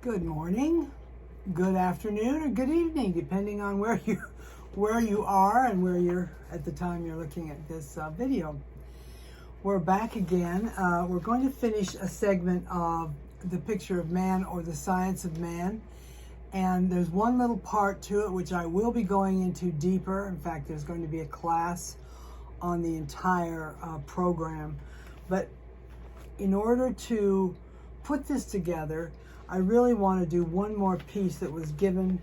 Good morning, good afternoon, or good evening, depending on where you are and where you're at the time you're looking at this video. We're back again. We're going to finish a segment of the picture of man, or the science of man. And there's one little part to it which I will be going into deeper. In fact, there's going to be a class on the entire program. But in order to put this together, I really want to do one more piece that was given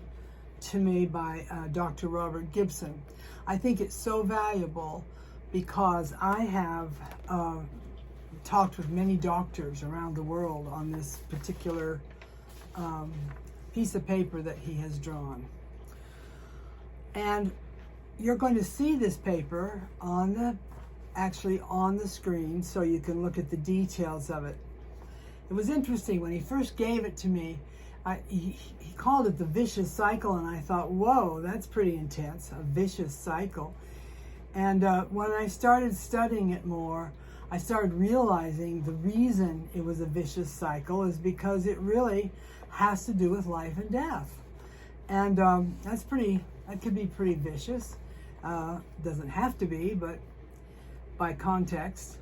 to me by Dr. Robert Gibson. I think it's so valuable because I have talked with many doctors around the world on this particular piece of paper that he has drawn. And you're going to see this paper actually on the screen, so you can look at the details of it. It was interesting when he first gave it to me. He called it the vicious cycle, and I thought, whoa, that's pretty intense, a vicious cycle. And when I started studying it more, I started realizing the reason it was a vicious cycle is because it really has to do with life and death. And that could be pretty vicious. Doesn't have to be, but by context.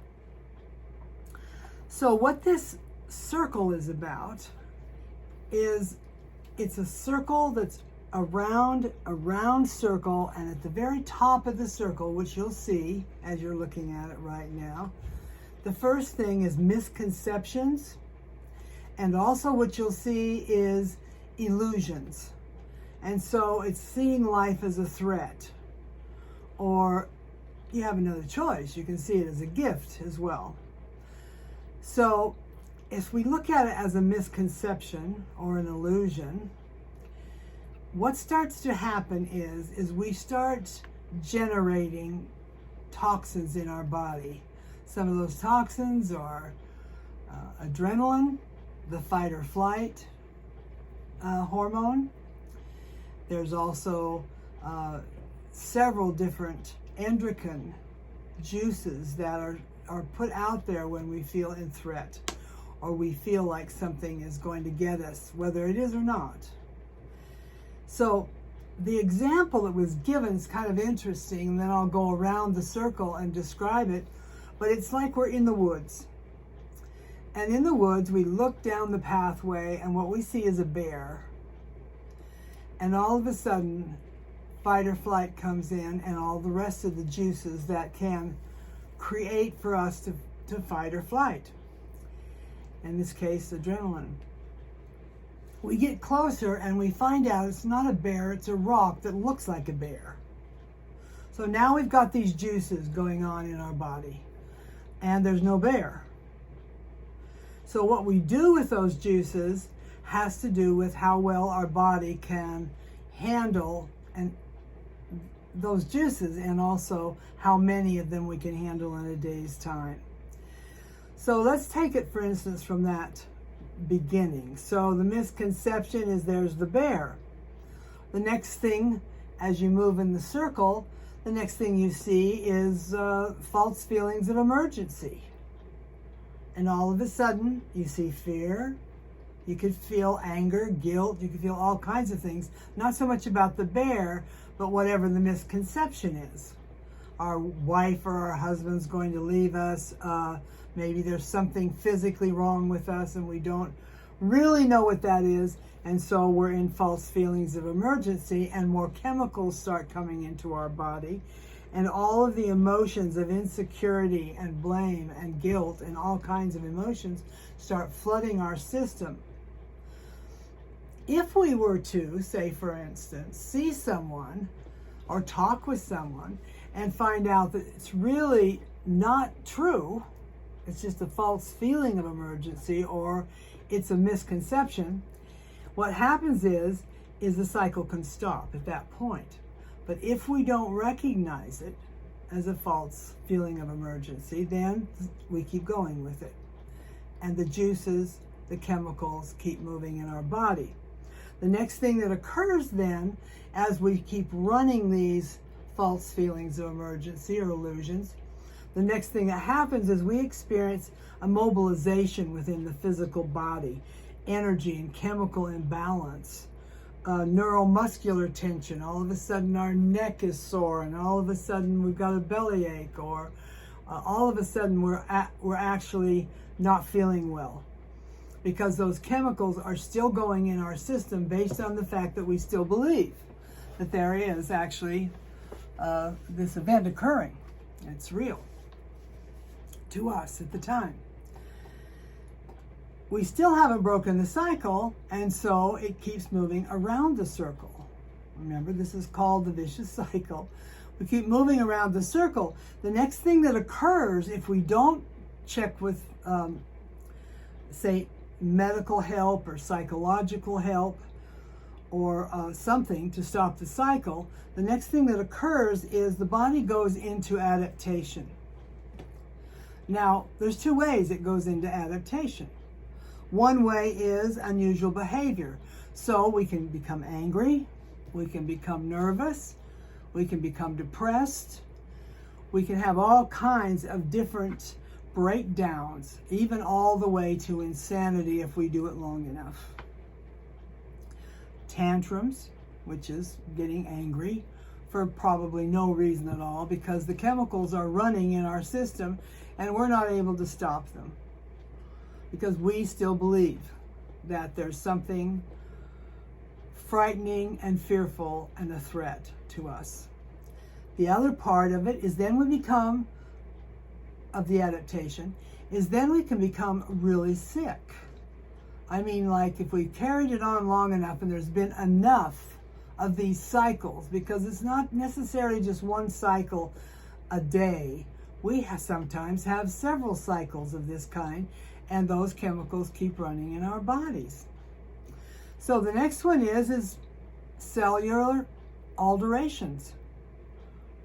So what this circle is about is, it's a circle that's a round circle, and at the very top of the circle, which you'll see as you're looking at it right now, the first thing is misconceptions, and also what you'll see is illusions. And so it's seeing life as a threat, or you have another choice, you can see it as a gift as well. So if we look at it as a misconception or an illusion, what starts to happen is we start generating toxins in our body. Some of those toxins are adrenaline, the fight or flight hormone. There's also several different endocrine juices that are put out there when we feel in threat, or we feel like something is going to get us, whether it is or not. So the example that was given is kind of interesting, and then I'll go around the circle and describe it. But it's like we're in the woods. And in the woods, we look down the pathway, and what we see is a bear. And all of a sudden, fight or flight comes in, and all the rest of the juices that can create for us to fight or flight. In this case, adrenaline. We get closer and we find out it's not a bear, it's a rock that looks like a bear. So now we've got these juices going on in our body, and there's no bear. So what we do with those juices has to do with how well our body can handle those juices, and also how many of them we can handle in a day's time. So let's take it, for instance, from that beginning. So the misconception is there's the bear. The next thing, as you move in the circle, the next thing you see is false feelings of emergency. And all of a sudden, you see fear. You could feel anger, guilt. You could feel all kinds of things. Not so much about the bear, but whatever the misconception is. Our wife or our husband's going to leave us. Maybe there's something physically wrong with us and we don't really know what that is. And so we're in false feelings of emergency, and more chemicals start coming into our body. And all of the emotions of insecurity and blame and guilt and all kinds of emotions start flooding our system. If we were to, say for instance, see someone or talk with someone and find out that it's really not true, it's just a false feeling of emergency, or it's a misconception, what happens is the cycle can stop at that point. But if we don't recognize it as a false feeling of emergency, then we keep going with it. And the juices, the chemicals keep moving in our body. The next thing that occurs then, as we keep running these false feelings of emergency or illusions, the next thing that happens is we experience a mobilization within the physical body. energy and chemical imbalance, neuromuscular tension. All of a sudden our neck is sore, and all of a sudden we've got a bellyache, or all of a sudden we're actually not feeling well, because those chemicals are still going in our system based on the fact that we still believe that there is actually this event occurring. It's real to us at the time. We still haven't broken the cycle, and so it keeps moving around the circle. Remember, this is called the vicious cycle. We keep moving around the circle. The next thing that occurs, if we don't check with, say, medical help or psychological help or something to stop the cycle, the next thing that occurs is the body goes into adaptation. Now, there's two ways it goes into adaptation. One way is unusual behavior. So we can become angry, we can become nervous, we can become depressed, we can have all kinds of different breakdowns, even all the way to insanity if we do it long enough. Tantrums, which is getting angry for probably no reason at all, because the chemicals are running in our system and we're not able to stop them, because we still believe that there's something frightening and fearful and a threat to us. The other part of it is then we become, of the adaptation, is then we can become really sick. I mean, like if we carried it on long enough and there's been enough of these cycles, because it's not necessarily just one cycle a day. We sometimes have several cycles of this kind, and those chemicals keep running in our bodies. So the next one is cellular alterations.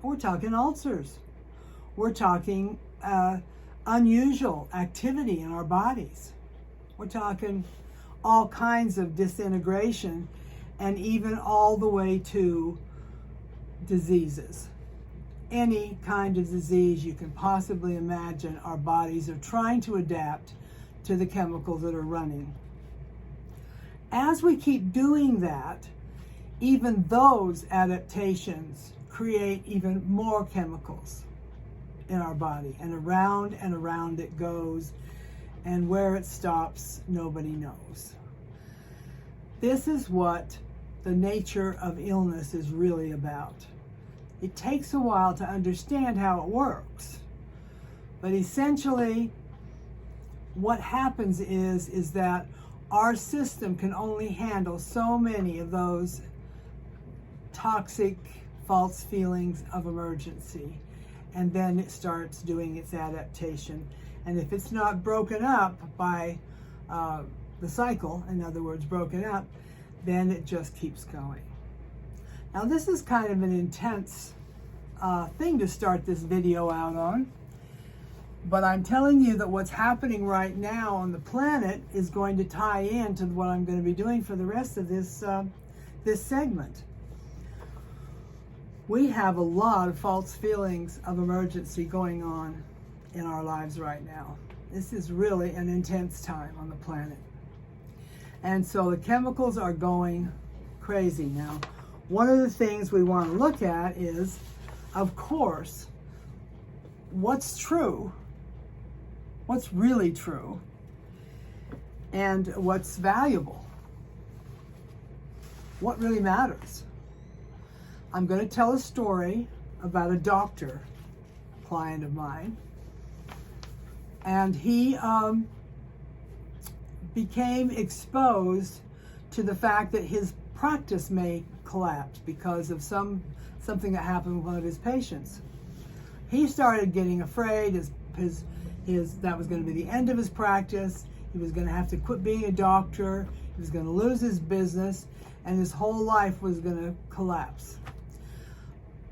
We're talking ulcers. We're talking unusual activity in our bodies. We're talking all kinds of disintegration, and even all the way to diseases. Any kind of disease you can possibly imagine, our bodies are trying to adapt to the chemicals that are running. As we keep doing that, even those adaptations create even more chemicals in our body, and around it goes, and where it stops, nobody knows. This is what the nature of illness is really about. It takes a while to understand how it works, but essentially what happens is that our system can only handle so many of those toxic false feelings of emergency, and then it starts doing its adaptation. And if it's not broken up by the cycle, in other words, broken up, then it just keeps going. Now, this is kind of an intense thing to start this video out on, but I'm telling you that what's happening right now on the planet is going to tie into what I'm going to be doing for the rest of this segment. We have a lot of false feelings of emergency going on in our lives right now. This is really an intense time on the planet. And so the chemicals are going crazy now. One of the things we want to look at is, of course, what's true, what's really true, and what's valuable. What really matters. I'm going to tell a story about a doctor, client of mine, and he became exposed to the fact that his practice may collapse because of something that happened with one of his patients. He started getting afraid that was going to be the end of his practice. He was going to have to quit being a doctor. He was going to lose his business, and his whole life was going to collapse.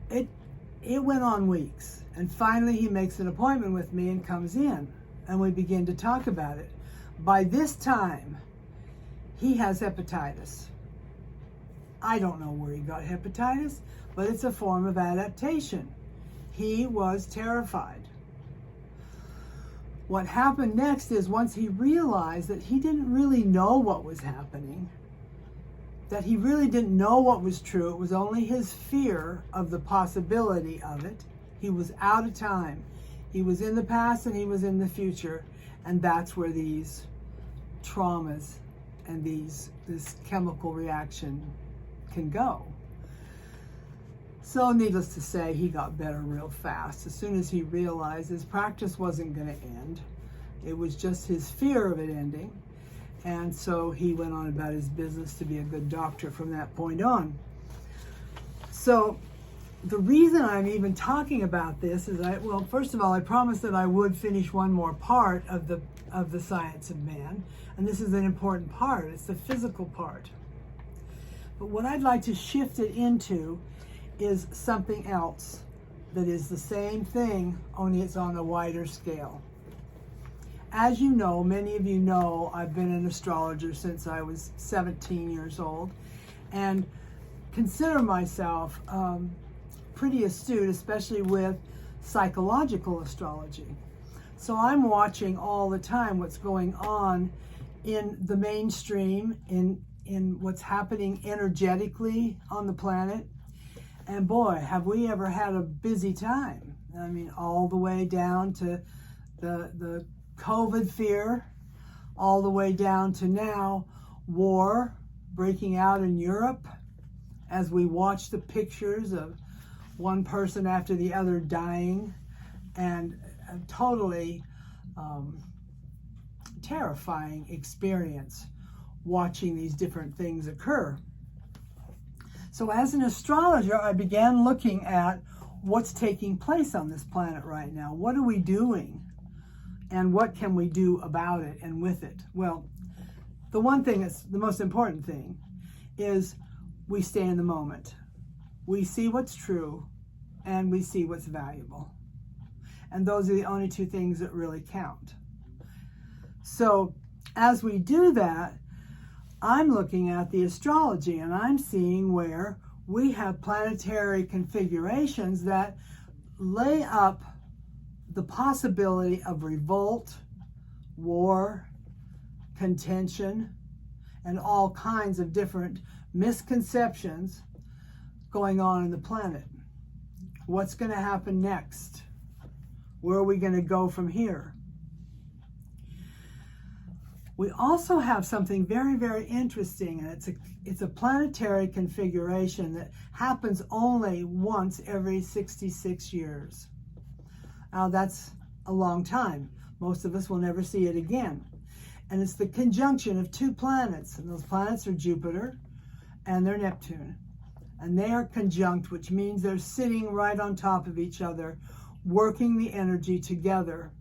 It went on weeks, and finally he makes an appointment with me and comes in, and we begin to talk about it. By this time, he has hepatitis. I don't know where he got hepatitis, but it's a form of adaptation. He was terrified. What happened next is once he realized that he didn't really know what was happening, that he really didn't know what was true, it was only his fear of the possibility of it. He was out of time. He was in the past and he was in the future. And that's where these traumas and this chemical reaction can go. So needless to say, he got better real fast. As soon as he realized his practice wasn't going to end, it was just his fear of it ending. And so he went on about his business to be a good doctor from that point on. So the reason I'm even talking about this is well, first of all, I promised that I would finish one more part of the science of man. And this is an important part. It's the physical part. But what I'd like to shift it into is something else that is the same thing, only it's on a wider scale. As you know, many of you know, I've been an astrologer since I was 17 years old and consider myself pretty astute, especially with psychological astrology. So I'm watching all the time what's going on in the mainstream, in what's happening energetically on the planet. And boy, have we ever had a busy time. I mean, all the way down to the COVID fear, all the way down to now war breaking out in Europe as we watch the pictures of one person after the other dying, and a totally terrifying experience watching these different things occur. So as an astrologer, I began looking at what's taking place on this planet right now. What are we doing? And what can we do about it and with it? Well, the one thing that's the most important thing is we stay in the moment. We see what's true and we see what's valuable. And those are the only two things that really count. So as we do that, I'm looking at the astrology and I'm seeing where we have planetary configurations that lay up the possibility of revolt, war, contention, and all kinds of different misconceptions going on in the planet. What's going to happen next? Where are we going to go from here? We also have something very, very interesting, and it's a planetary configuration that happens only once every 66 years. Now that's a long time. Most of us will never see it again. And it's the conjunction of two planets, and those planets are Jupiter and they're Neptune. And they are conjunct, which means they're sitting right on top of each other, working the energy together.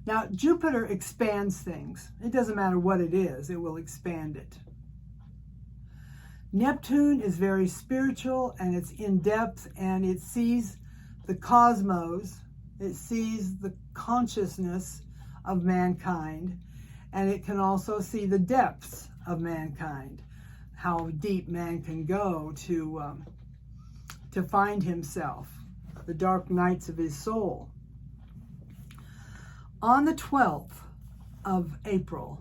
Now, Jupiter expands things. It doesn't matter what it is, it will expand it. Neptune is very spiritual and it's in depth and it sees the cosmos, it sees the consciousness of mankind, and it can also see the depths of mankind, how deep man can go to find himself, the dark nights of his soul. On the 12th of April,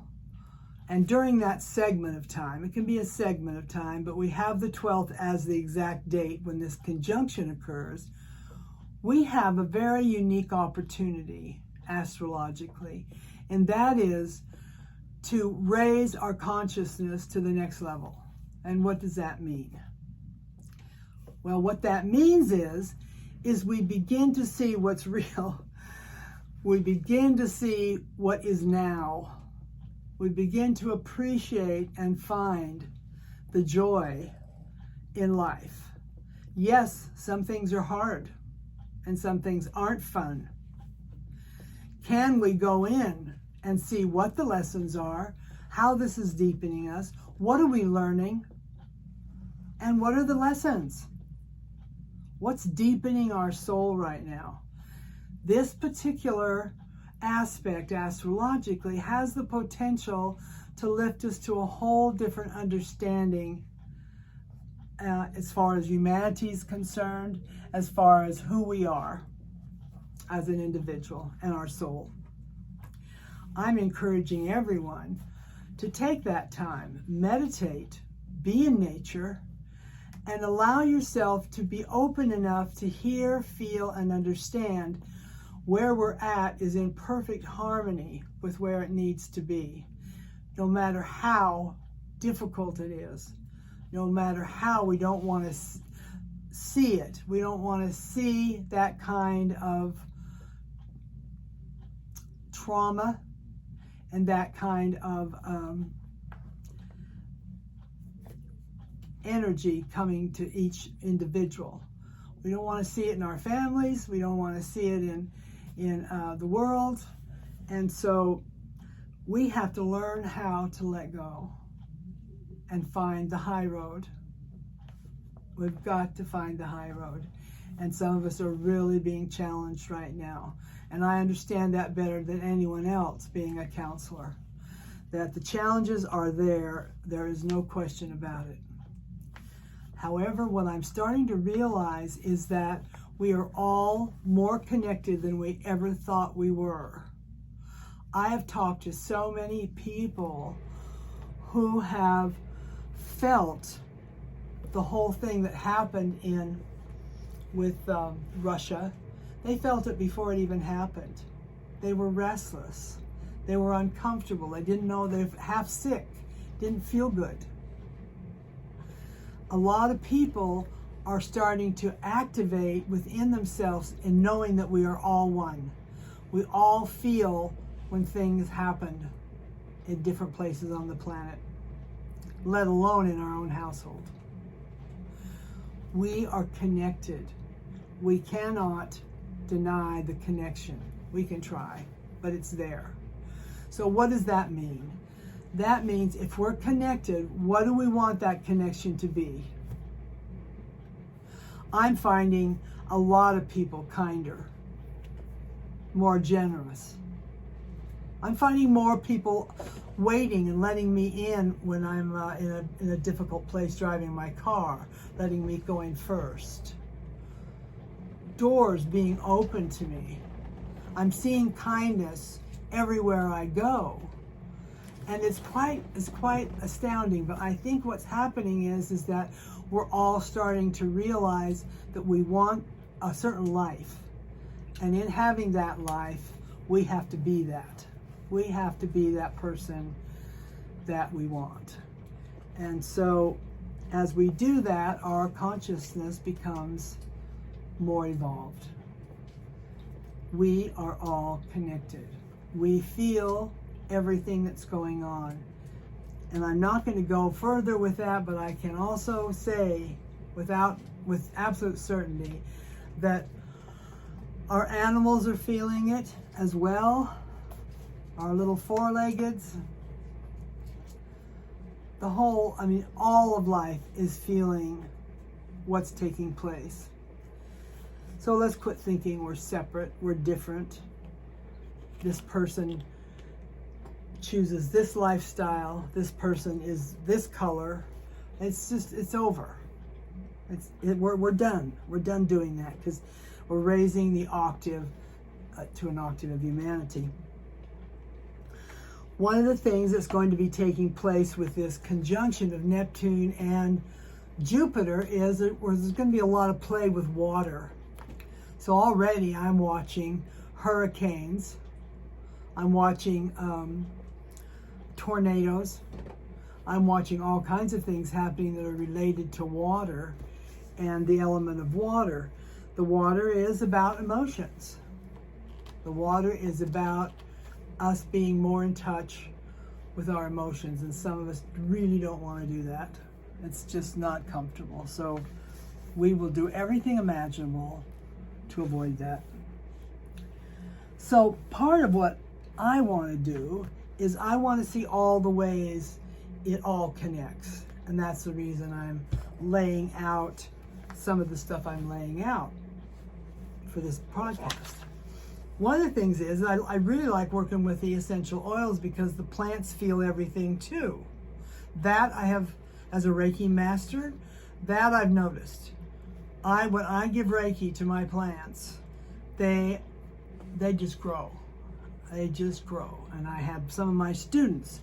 and during that segment of time, it can be a segment of time, but we have the 12th as the exact date when this conjunction occurs, we have a very unique opportunity astrologically, and that is to raise our consciousness to the next level. And what does that mean? Well, what that means is we begin to see what's real. We begin to see what is now. We begin to appreciate and find the joy in life. Yes, some things are hard and some things aren't fun. Can we go in and see what the lessons are, how this is deepening us, what are we learning, and what are the lessons? What's deepening our soul right now? This particular aspect astrologically has the potential to lift us to a whole different understanding as far as humanity is concerned, as far as who we are as an individual and our soul. I'm encouraging everyone to take that time, meditate, be in nature, and allow yourself to be open enough to hear, feel, and understand where we're at is in perfect harmony with where it needs to be. No matter how difficult it is, no matter how we don't want to see it, we don't want to see that kind of trauma and that kind of energy coming to each individual. We don't want to see it in our families. We don't want to see it in the world. And so we have to learn how to let go and find the high road. We've got to find the high road. And some of us are really being challenged right now. And I understand that better than anyone else being a counselor. That the challenges are there. There is no question about it. However, what I'm starting to realize is that we are all more connected than we ever thought we were. I have talked to so many people who have felt the whole thing that happened with Russia. They felt it before it even happened. They were restless. They were uncomfortable. They didn't know, they're half sick, didn't feel good. A lot of people are starting to activate within themselves in knowing that we are all one. We all feel when things happen in different places on the planet, let alone in our own household. We are connected. We cannot deny the connection. We can try, but it's there. So what does that mean? That means if we're connected, what do we want that connection to be? I'm finding a lot of people kinder, more generous. I'm finding more people waiting and letting me in when I'm in a difficult place driving my car, letting me go in first. Doors being open to me. I'm seeing kindness everywhere I go. And it's quite astounding, but I think what's happening is that we're all starting to realize that we want a certain life. And in having that life, we have to be that. We have to be that person that we want. And so as we do that, our consciousness becomes more evolved. We are all connected. We feel everything that's going on. And I'm not going to go further with that, but I can also say with absolute certainty that our animals are feeling it as well. Our little four-leggeds. All of life is feeling what's taking place. So let's quit thinking we're separate, we're different. This person chooses this lifestyle, this person is this color. It's over. We're done. We're done doing that because we're raising the octave to an octave of humanity. One of the things that's going to be taking place with this conjunction of Neptune and Jupiter is that there's going to be a lot of play with water. So already I'm watching hurricanes. I'm watching tornadoes. I'm watching all kinds of things happening that are related to water and the element of water. The water is about emotions. The water is about us being more in touch with our emotions, and some of us really don't want to do that. It's just not comfortable. So we will do everything imaginable to avoid that. So part of what I want to do is I want to see all the ways it all connects. And that's the reason I'm laying out some of the stuff I'm laying out for this podcast. One of the things is I really like working with the essential oils because the plants feel everything too. That I have, as a Reiki master, that I've noticed. When I give Reiki to my plants, they just grow. They just grow. And I had some of my students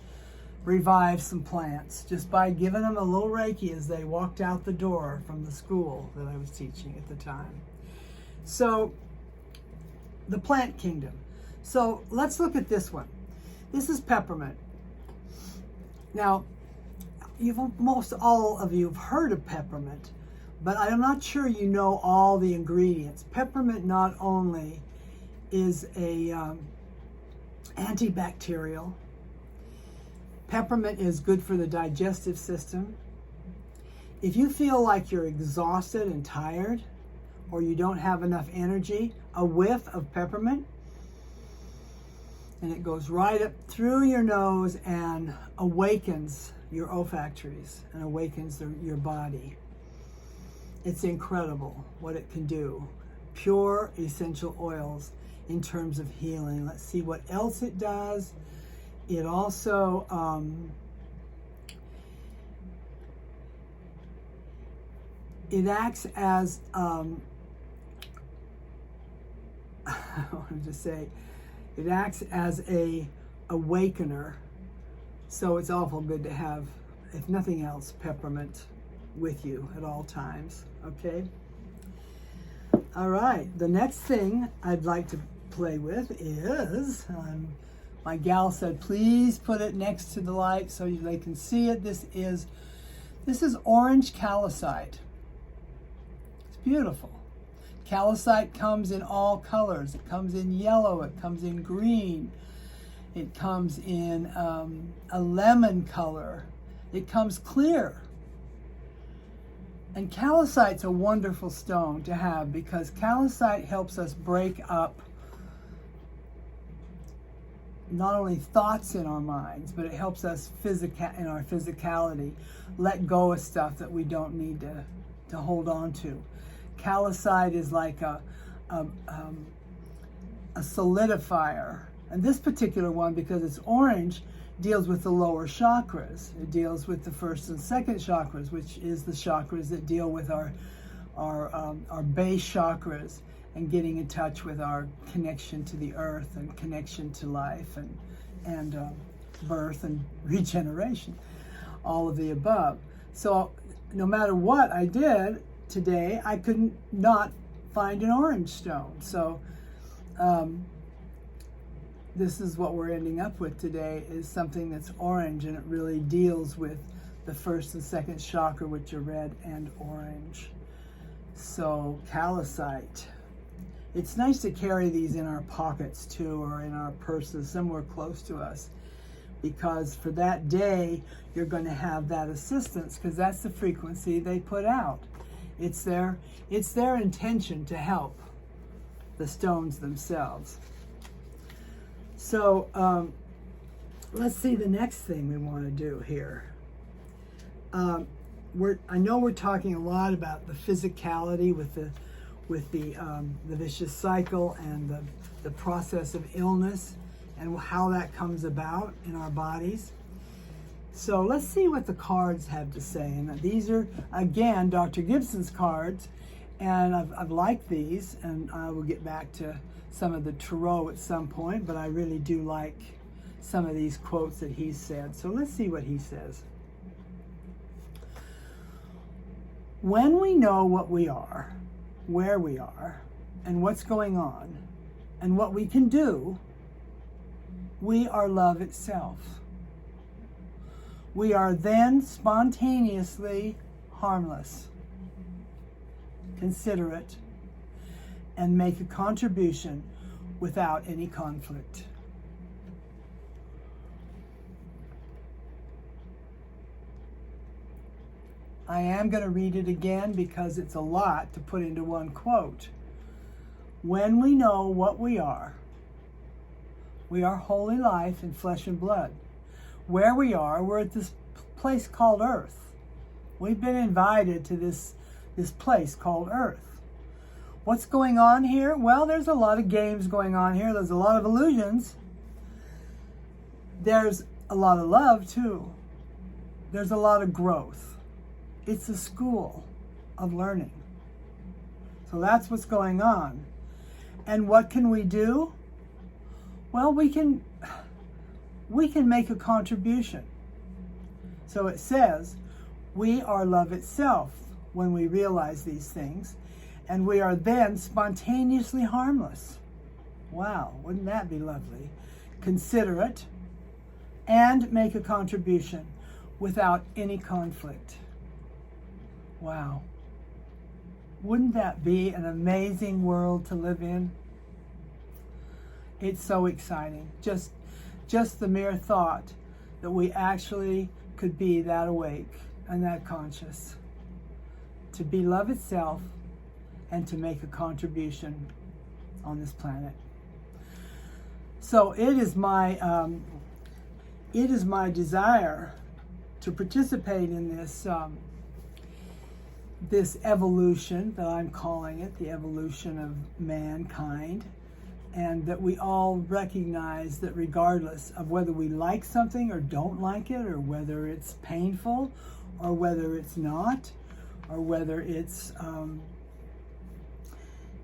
revive some plants just by giving them a little Reiki as they walked out the door from the school that I was teaching at the time. So, the plant kingdom. So, let's look at this one. This is peppermint. Now, most all of you have heard of peppermint, but I'm not sure you know all the ingredients. Peppermint not only is a antibacterial, peppermint is good for the digestive system. If you feel like you're exhausted and tired, or you don't have enough energy, a whiff of peppermint, and it goes right up through your nose and awakens your olfactories and awakens your body. It's incredible what it can do. Pure essential oils in terms of healing. Let's see what else it does. It also it acts as I want to say it acts as a awakener. So it's awful good to have, if nothing else, peppermint with you at all times. Okay. All right. The next thing I'd like to play with is my gal said, please put it next to the light so they can see it. This is orange calcite. It's beautiful. Calcite comes in all colors. It comes in yellow. It comes in green. It comes in a lemon color. It comes clear. And calcite's a wonderful stone to have because calcite helps us break up not only thoughts in our minds, but it helps us in our physicality let go of stuff that we don't need to hold on to. Calcite is like a solidifier. And this particular one, because it's orange, deals with the lower chakras. It deals with the first and second chakras, which is the chakras that deal with our base chakras and getting in touch with our connection to the earth and connection to life and birth and regeneration, all of the above. So no matter what I did today, I couldn't not find an orange stone. So this is what we're ending up with today, is something that's orange, and it really deals with the first and second chakra, which are red and orange. So calcite. It's nice to carry these in our pockets too, or in our purses, somewhere close to us, because for that day, you're going to have that assistance, because that's the frequency they put out. It's their intention to help the stones themselves. So let's see the next thing we want to do here. I know we're talking a lot about the physicality with the vicious cycle and the process of illness and how that comes about in our bodies. So let's see what the cards have to say. And these are, again, Dr. Gibson's cards, and I've liked these, and I will get back to some of the tarot at some point, but I really do like some of these quotes that he said. So let's see what he says. When we know what we are, where we are, and what's going on, and what we can do, we are love itself. We are then spontaneously harmless, considerate, and make a contribution without any conflict. I am going to read it again because it's a lot to put into one quote. When we know what we are holy life in flesh and blood. Where we are, we're at this place called Earth. We've been invited to this place called Earth. What's going on here? Well, there's a lot of games going on here. There's a lot of illusions. There's a lot of love, too. There's a lot of growth. It's a school of learning. So that's what's going on. And what can we do? Well, we can make a contribution. So it says, we are love itself when we realize these things, and we are then spontaneously harmless. Wow, wouldn't that be lovely? Considerate, and make a contribution without any conflict. Wow. Wouldn't that be an amazing world to live in? It's so exciting. Just the mere thought that we actually could be that awake and that conscious, to be love itself and to make a contribution on this planet. So it is my desire to participate in this this evolution that I'm calling it, the evolution of mankind, and that we all recognize that regardless of whether we like something or don't like it, or whether it's painful or whether it's not, or whether it's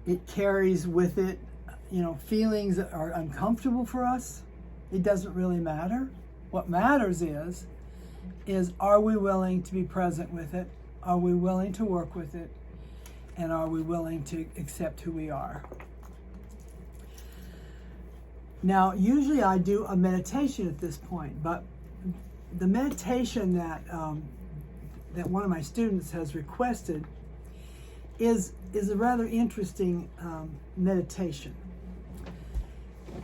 it carries with it, feelings that are uncomfortable for us, it doesn't really matter. What matters is are we willing to be present with it? Are we willing to work with it? And are we willing to accept who we are? Now, usually I do a meditation at this point, but the meditation that one of my students has requested is a rather interesting meditation.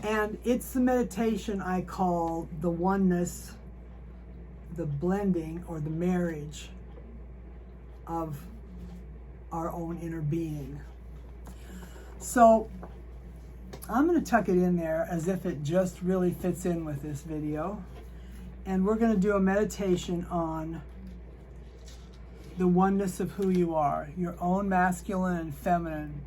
And it's the meditation I call the oneness, the blending, or the marriage of our own inner being. So I'm going to tuck it in there as if it just really fits in with this video. And we're going to do a meditation on the oneness of who you are, your own masculine and feminine